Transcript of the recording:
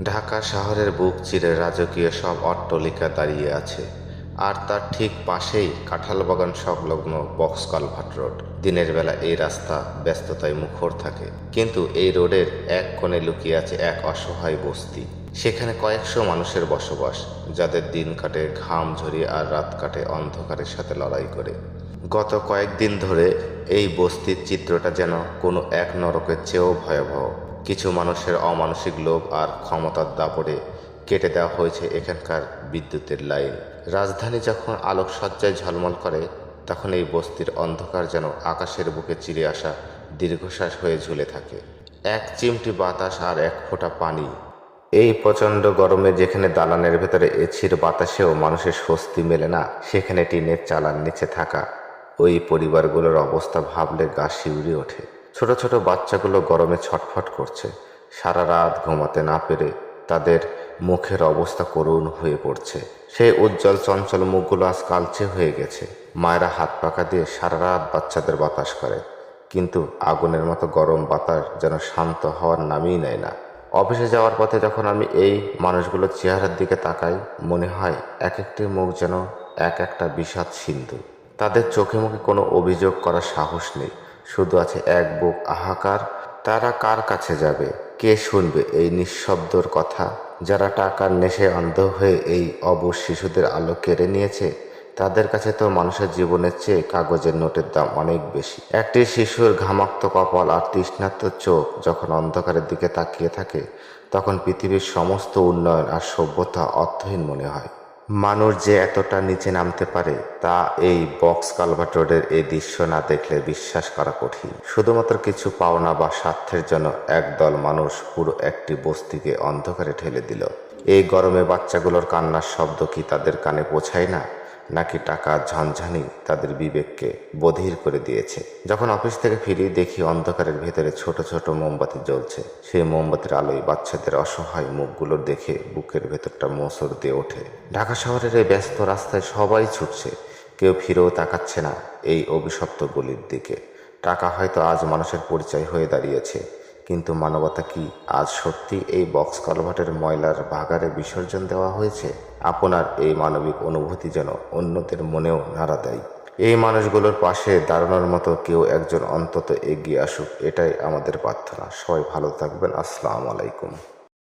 ঢাকা শহরের বুক চিরে রাজকীয় সব অট্টালিকা দাঁড়িয়ে আছে, আর তার ঠিক পাশেই কাঁঠালবাগান সংলগ্ন বক্স কালভার্ট রোড। দিনের বেলা এই রাস্তা ব্যস্ততায় মুখর থাকে, কিন্তু এই রোডের এক কোণে লুকিয়ে আছে এক অসহায় বস্তি। সেখানে কয়েকশো মানুষের বসবাস, যাদের দিন কাটে ঘাম ঝরিয়ে আর রাত কাটে অন্ধকারের সাথে লড়াই করে। গত কয়েকদিন ধরে এই বস্তির চিত্রটা যেন কোনো এক নরকের চেয়েও ভয়াবহ। কিছু মানুষের অমানসিক লোভ আর ক্ষমতার দাপটে কেটে দেওয়া হয়েছে এখানকার বিদ্যুতের লাইন। রাজধানী যখন আলোকসজ্জায় ঝলমল করে, তখন এই বস্তির অন্ধকার যেন আকাশের বুকে চিরে আসা দীর্ঘশ্বাস হয়ে ঝুলে থাকে। এক চিমটি বাতাস আর এক ফোঁটা পানি, এই প্রচণ্ড গরমে যেখানে দালানের ভেতরে এছির বাতাসেও মানুষের স্বস্তি মেলে না, সেখানে টিনের চালার নিচে থাকা ওই পরিবারগুলোর অবস্থা ভাবলে গা শিউরে ওঠে। ছোট ছোট বাচ্চাগুলো গরমে ছটফট করছে, সারা রাত ঘুমাতে না পেরে তাদের মুখের অবস্থা করুণ হয়ে পড়ছে। সেই উজ্জ্বল চঞ্চল মুখগুলো আজ কালচে হয়ে গেছে। মায়েরা হাত পাকা দিয়ে সারা রাত বাচ্চাদের বাতাস করে, কিন্তু আগুনের মতো গরম বাতাস যেন শান্ত হওয়ার নামই নেয় না। অফিসে যাওয়ার পথে যখন আমি এই মানুষগুলোর চেহারার দিকে তাকাই, মনে হয় এক একটি মুখ যেন এক একটা বিষাদ সিন্ধু। তাদের চোখে মুখে কোনো অভিযোগ করার সাহস নেই, শুধু আছে এক বুক হাহাকার। তারা কার কাছে যাবে? কে শুনবে এই নিঃশব্দর কথা? যারা টাকার নেশায় অন্ধ হয়ে এই অবশ শিশুদের আলো কেড়ে নিয়েছে, তাদের কাছে তো মানুষের জীবনের চেয়ে কাগজের নোটের দাম অনেক বেশি। একটি শিশুর ঘামাক্ত কপাল আর তৃষ্ণার্ত চোখ যখন অন্ধকারের দিকে তাকিয়ে থাকে, তখন পৃথিবীর সমস্ত উন্নয়ন আর সভ্যতা অর্থহীন মনে হয়। মানুষ যে এতটা নিচে নামতে পারে, তা এই বক্স কালভার্ট রোডের এই দৃশ্য না দেখলে বিশ্বাস করা কঠিন। শুধুমাত্র কিছু পাওনা বা স্বার্থের জন্য একদল মানুষ পুরো একটি বস্তিকে অন্ধকারে ঠেলে দিল। এই গরমে বাচ্চাগুলোর কান্নার শব্দ কি তাদের কানে পৌঁছায় না, নাকি টাকার ঝনঝানি তাদের বিবেককে বধির করে দিয়েছে? যখন অফিস থেকে ফিরি, দেখি অন্ধকারের ভেতরে ছোট ছোট মোমবাতি জ্বলছে। সেই মোমবাতির আলোয় বাচ্চাদের অসহায় মুখগুলো দেখে বুকের ভেতরটা মোচড় দিয়ে ওঠে। ঢাকা শহরের এই ব্যস্ত রাস্তায় সবাই ছুটছে, কেউ ফিরেও তাকাচ্ছে না এই অভিশপ্ত গলির দিকে। টাকা হয়তো আজ মানুষের পরিচয় হয়ে দাঁড়িয়েছে, কিন্তু মানবতা কি আজ সত্যি এই বক্স কালভার্টের ময়লার ভাগাড়ে বিসর্জন দেওয়া হয়েছে? আপনার এই মানবিক অনুভূতি যেন অন্যদের মনেও নাড়া দেয়। এই মানুষগুলোর পাশে দাঁড়ানোর মতো কেউ একজন অন্তত এগিয়ে আসুক, এটাই আমাদের প্রার্থনা। সবাই ভালো থাকবেন। আসসালামু আলাইকুম।